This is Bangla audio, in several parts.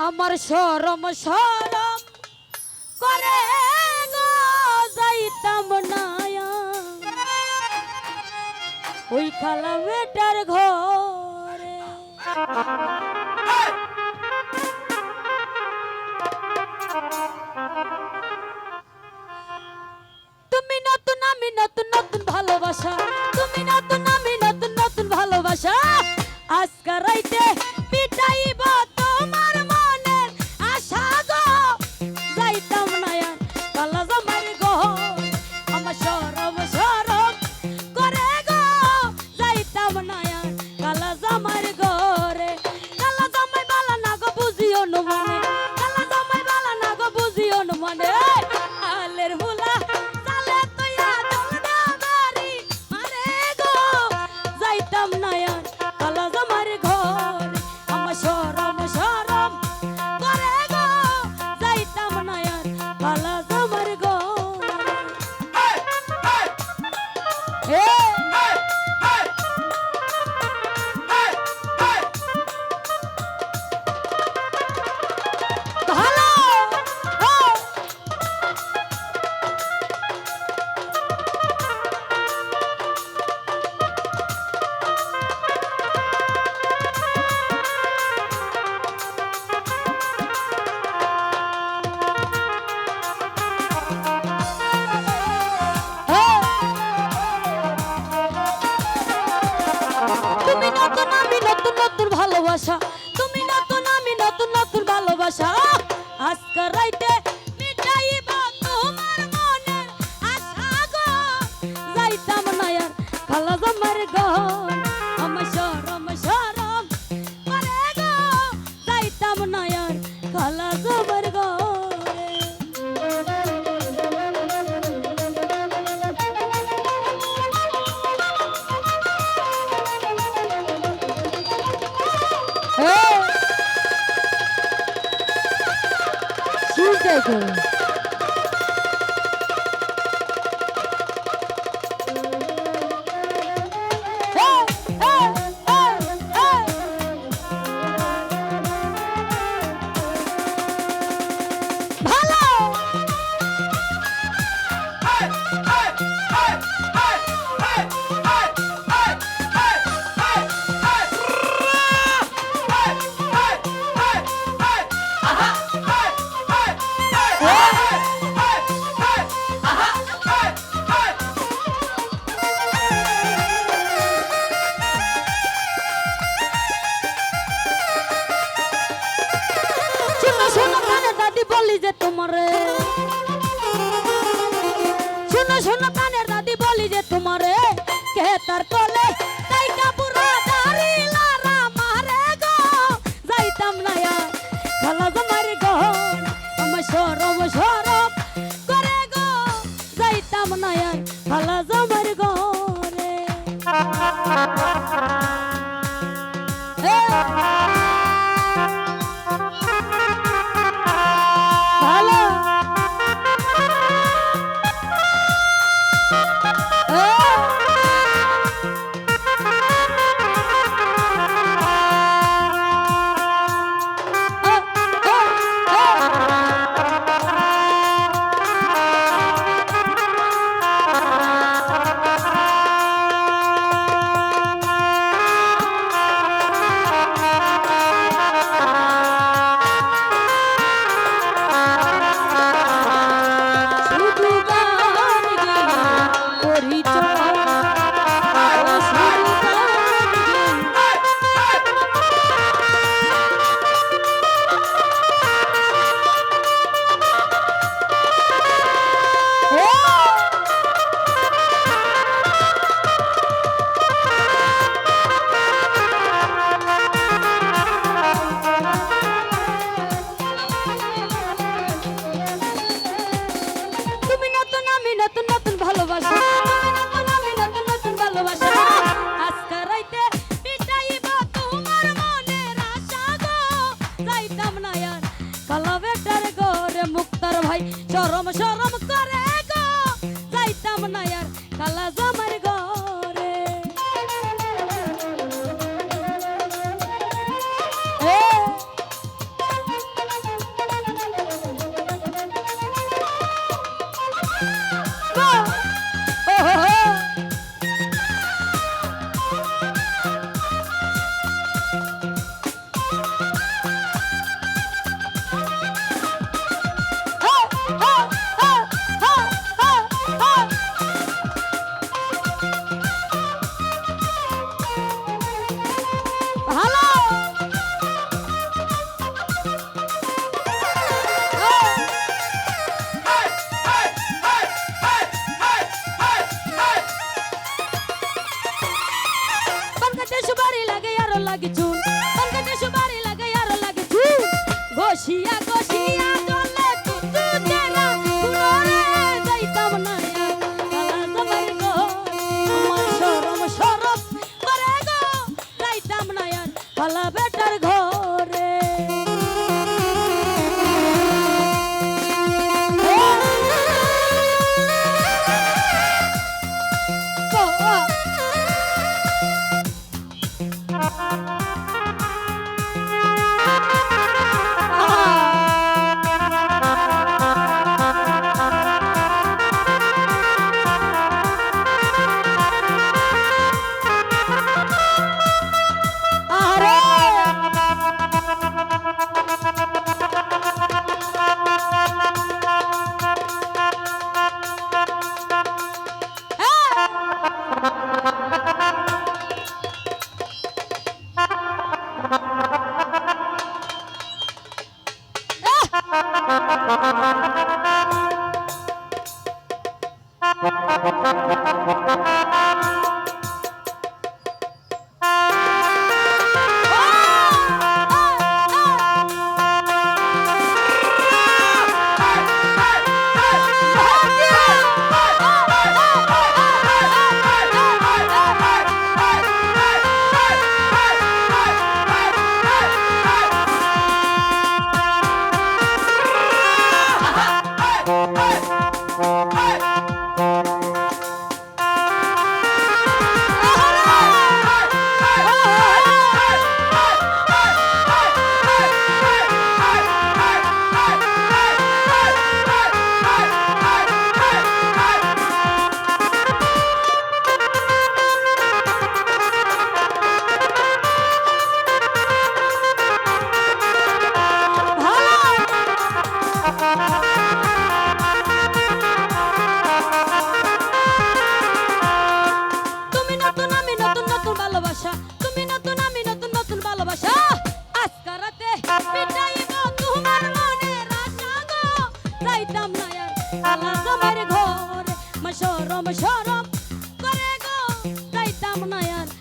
আমার শরম শরম করে গো যাইতাম না ওই খালা বেটার ঘরে। তুমি নতুন আমি নতুন নতুন ভালোবাসা, তুমি নতুন আমি নতুন নতুন ভালোবাসা, আজকে রাইতে পিটাইব তোমার মনের আশা গো যাইতাম না আর কালা জামার ঘর। আমার শরম শরম করে গো যাইতাম না আর কালা জামার ঘরে। কালা জামাই বালা না গো বুঝিও ন মনে, কালা জামাই বালা না গো বুঝিও ন মনে, আলের হুলা চালে তৈয়া দলডা বাড়ি মারে গো যাইতাম না আর কালা জামার ঘর। আমার শরম শরম করে গো যাইতাম না আর কালা জামার ঘর। ভালো তুমি নতুন আমি নতুন নতুন ভালোবাসা, তুমি নতুন আমি নতুন নতুন ভালোবাসা, আজকে রাইতে মিটাইব তোমার মনের আশা গো যাইতাম না আর খালা জামার ঘর। আমার শরম শরম করে গো যাইতাম না আর খালা জামার ঘরে। দেখো বলি যে তোমারে, শোনো শোনো প্রাণের দাদি বলি যে তোমারে, কে তার তলে তাই কাপুরা দাড়ি লারা মারে গো যাইতাম না আর খালা জামার ঘর। আমার শরম শরম করে গো যাইতাম না আর খালা জামার ঘরে। ভালো শরম শরম করে গো যাইতাম না আর কালা জামার ঘরে।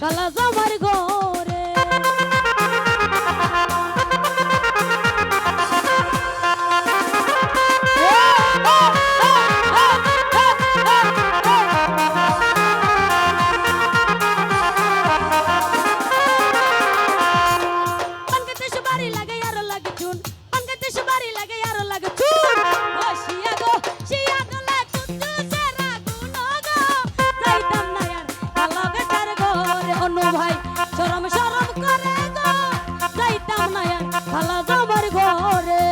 কালা জামার ঘরে ভাই শরম শরম করে গো যাইতাম না আর খালা জামার ঘরে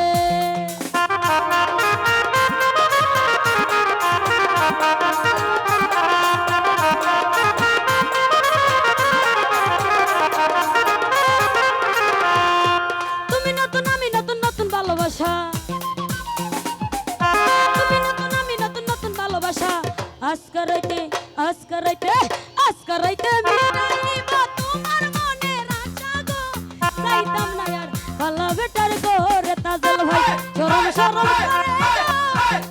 তুমি নতুন আমি নতুন নতুন ভালোবাসা তুমি নতুন আমি নতুন নতুন ভালোবাসা আজকে রাইতে মিটাইবা তোমার মনের আশা গো যাইতাম না আর ভালো বেটার ঘরে তাজল ভাই শরম শরম করে গো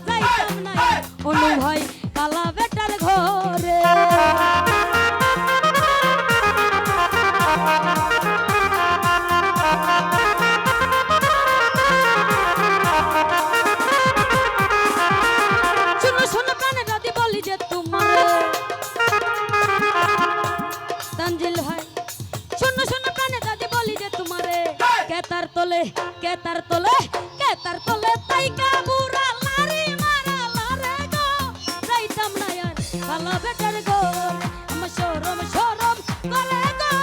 যাইতাম না আর অনু ভাই কালা বেটার ঘরে শোনো প্রাণে যদি বলি যে তোমার তানজিল ভাই শোনো প্রাণে যদি বলি যে তোমারে কেতার তোলে তাইকা বুড়া লারি মারা লারে গো যাইতাম না আর ভালো বেটার গো আমার শরম শরম করে গো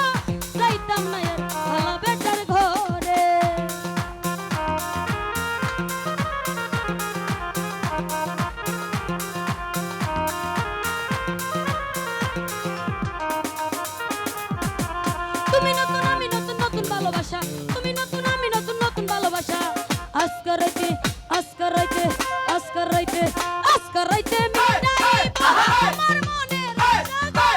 যাইতাম না আর ভালো বেটার ঘরে তুমি নতুন আমি নতুন নতুন ভালোবাসা তুমি নতুন আমি নতুন নতুন ভালোবাসা আজকে রাইতে মিটাইবা আমার মনের আশা গো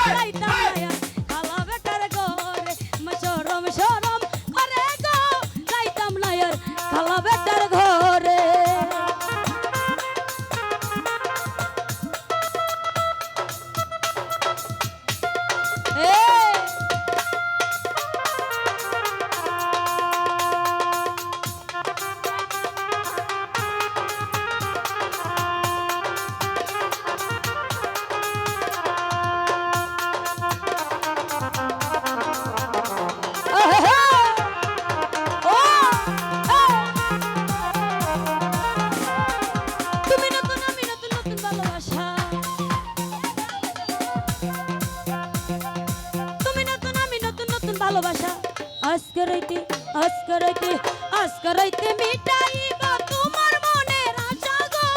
যাইতাম না আর খালা বেটার ঘরে আমার শরম শরম করে গো যাইতাম না আর খালা বেটার ঘরে তুমি নতুন আমি নতুন নতুন ভালোবাসা তুমি নতুন আমি নতুন নতুন ভালোবাসা আজকে রাইতে মিটাইবা তোমার মনের আশা গো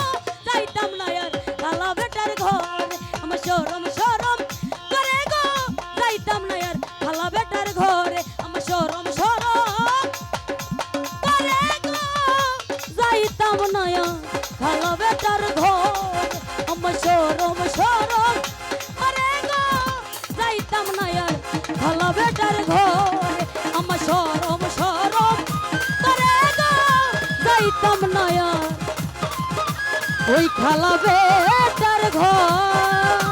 যাইতাম না আর কালা বেটার ঘরে আমার শরম শরম করে গো যাইতাম না আর কালা বেটার ঘরে আমার শরম শরম করে গো যাইতাম না আর কালা বেটার ঘরে আমার শরম শরম করে গো যাইতাম না আর কালা বেটার ঘরে আমার শরম শরম করে গো যাইতাম না আর ওই খালা বেটার ঘর